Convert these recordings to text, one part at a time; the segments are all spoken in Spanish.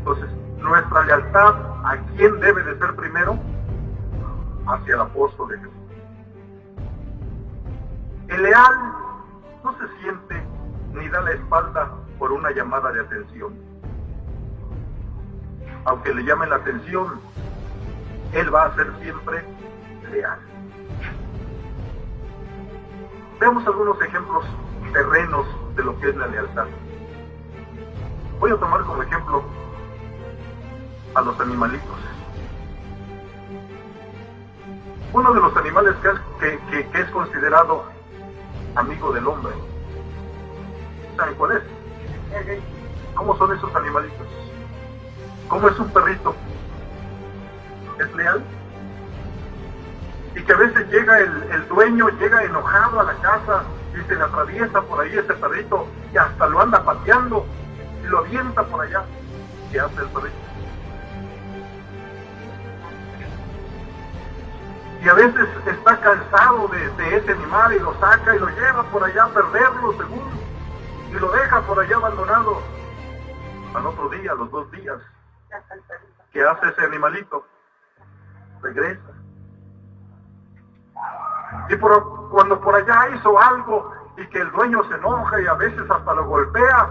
Entonces, nuestra lealtad, ¿a quién debe de ser primero? Hacia el apóstol de Jesús. El leal no se siente ni da la espalda por una llamada de atención. Aunque le llamen la atención, él va a ser siempre leal. Veamos algunos ejemplos terrenos de lo que es la lealtad. Voy a tomar como ejemplo a los animalitos. Uno de los animales que es considerado amigo del hombre, ¿saben cuál es? ¿Cómo son esos animalitos? ¿Cómo es un perrito? ¿Es leal? Y que a veces llega el dueño, llega enojado a la casa y se le atraviesa por ahí ese perrito y hasta lo anda pateando y lo avienta por allá. ¿Qué hace el perrito? Y a veces está cansado de ese animal y lo saca y lo lleva por allá a perderlo según, y lo deja por allá abandonado. Al otro día, a los 2 días, ¿qué hace ese animalito? Regresa. Y cuando por allá hizo algo y que el dueño se enoja y a veces hasta lo golpea,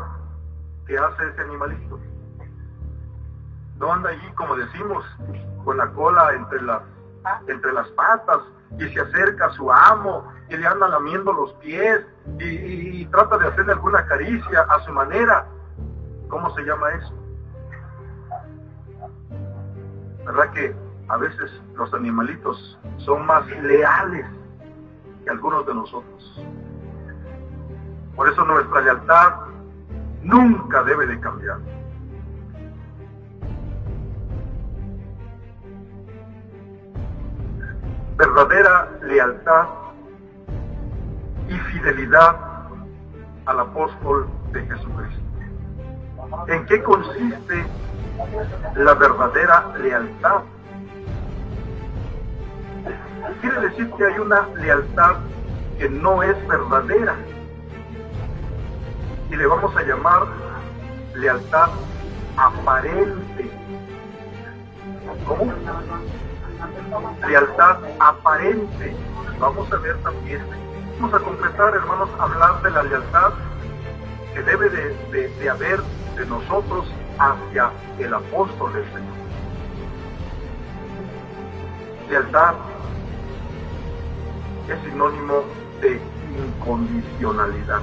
¿qué hace ese animalito? No anda allí, como decimos, con la cola entre las patas y se acerca a su amo y le anda lamiendo los pies y trata de hacerle alguna caricia a su manera. ¿Cómo se llama eso? ¿Verdad que a veces los animalitos son más leales que algunos de nosotros? Por eso nuestra lealtad nunca debe de cambiar. Verdadera lealtad y fidelidad al apóstol de Jesucristo. ¿En qué consiste la verdadera lealtad? Quiere decir que hay una lealtad que no es verdadera y le vamos a llamar lealtad aparente. ¿Cómo? Lealtad aparente. Vamos a ver también, vamos a completar, hermanos, hablar de la lealtad que debe de haber de nosotros hacia el apóstol del Señor. Lealtad es sinónimo de incondicionalidad.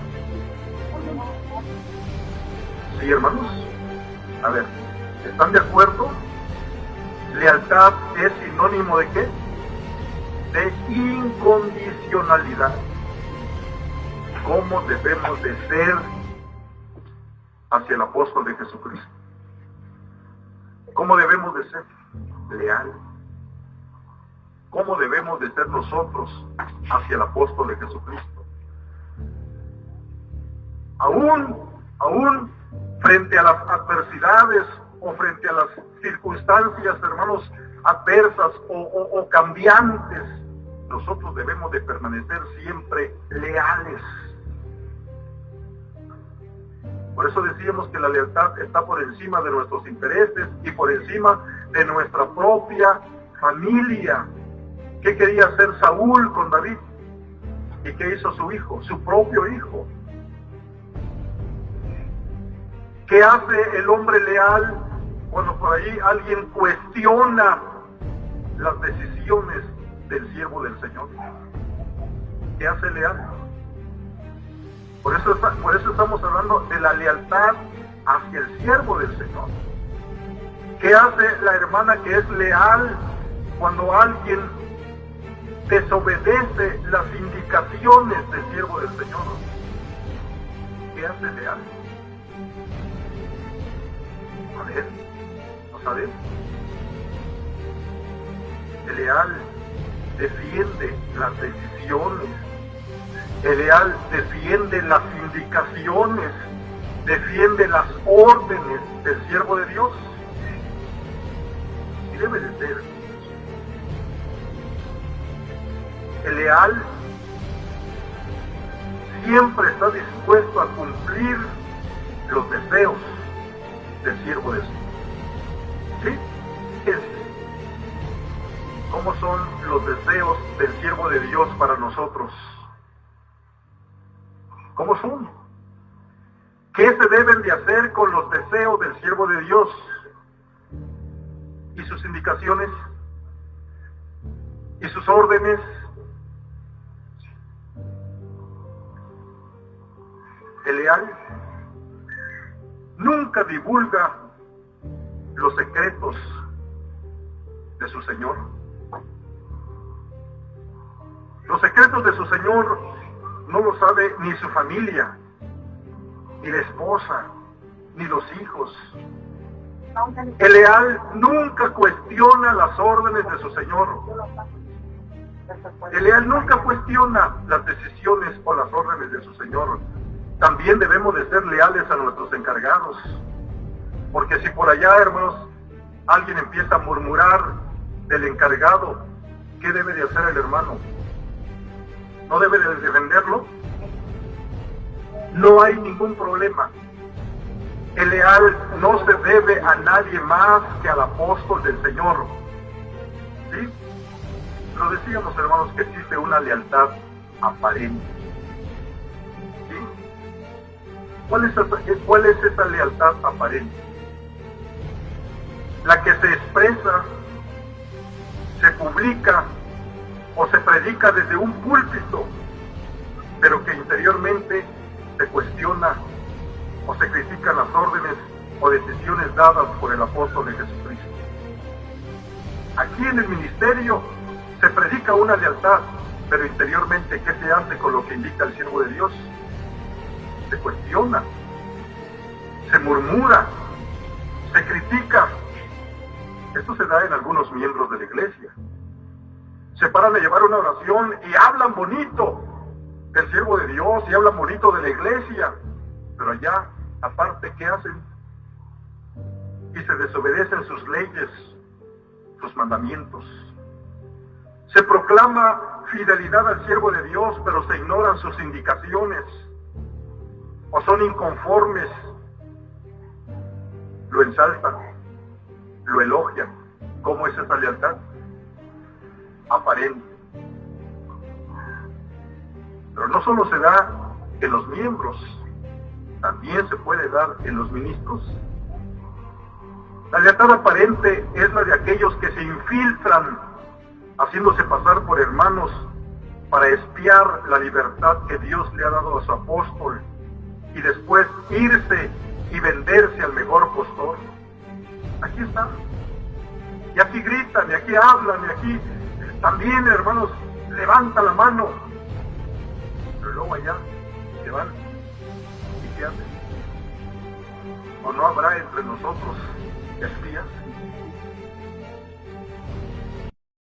¿Sí, hermanos? A ver, ¿están de acuerdo? Lealtad es sinónimo de ¿qué? De incondicionalidad. ¿Cómo debemos de ser hacia el apóstol de Jesucristo? ¿Cómo debemos de ser? Leal. ¿Cómo debemos de ser nosotros hacia el apóstol de Jesucristo? Aún frente a las adversidades o frente a las circunstancias, hermanos, adversas o cambiantes, nosotros debemos de permanecer siempre leales. Por eso decíamos que la lealtad está por encima de nuestros intereses y por encima de nuestra propia familia. ¿Qué quería hacer Saúl con David? ¿Y qué hizo su hijo? Su propio hijo. ¿Qué hace el hombre leal cuando por ahí alguien cuestiona las decisiones del siervo del Señor? ¿Qué hace leal? Por eso estamos hablando de la lealtad hacia el siervo del Señor. ¿Qué hace la hermana que es leal cuando alguien desobedece las indicaciones del siervo del Señor? ¿Qué hace leal? A ver, ¿no sabes? El leal defiende las decisiones. El leal defiende las indicaciones, defiende las órdenes del siervo de Dios. Y debe de ser. El leal siempre está dispuesto a cumplir los deseos del siervo de Dios. ¿Sí? ¿Cómo son los deseos del siervo de Dios para nosotros? ¿Cómo son? ¿Qué se deben de hacer con los deseos del siervo de Dios? ¿Y sus indicaciones? ¿Y sus órdenes? El leal nunca divulga los secretos de su Señor. Los secretos de su Señor no lo sabe ni su familia, ni la esposa, ni los hijos. El leal nunca cuestiona las órdenes de su Señor. El leal nunca cuestiona las decisiones o las órdenes de su Señor. También debemos de ser leales a nuestros encargados. Porque si por allá, hermanos, alguien empieza a murmurar del encargado, ¿qué debe de hacer el hermano? ¿No debe de defenderlo? No hay ningún problema. El leal no se debe a nadie más que al apóstol del Señor. ¿Sí? Lo decíamos, hermanos, que existe una lealtad aparente. ¿Sí? ¿Cuál es esa lealtad aparente? La que se expresa, se publica o se predica desde un púlpito, pero que interiormente se cuestiona o se critican las órdenes o decisiones dadas por el apóstol de Jesucristo. Aquí en el ministerio se predica una lealtad, pero interiormente, ¿qué se hace con lo que indica el siervo de Dios? Se cuestiona, se murmura, se critica. Esto se da en algunos miembros de la iglesia. Se paran a llevar una oración y hablan bonito del siervo de Dios y hablan bonito de la iglesia, pero allá, aparte, ¿qué hacen? Y se desobedecen sus leyes, sus mandamientos. Se proclama fidelidad al siervo de Dios, pero se ignoran sus indicaciones, o son inconformes, lo ensalzan, lo elogian. ¿Cómo es esa lealtad? Aparente. Pero no solo se da en los miembros, también se puede dar en los ministros. La lealtad aparente es la de aquellos que se infiltran, haciéndose pasar por hermanos para espiar la libertad que Dios le ha dado a su apóstol y después irse y venderse al mejor postor. Aquí están, y aquí gritan, y aquí hablan, y aquí también, hermanos, levantan la mano, pero luego allá se van. ¿Y qué hacen? ¿O no habrá entre nosotros espías?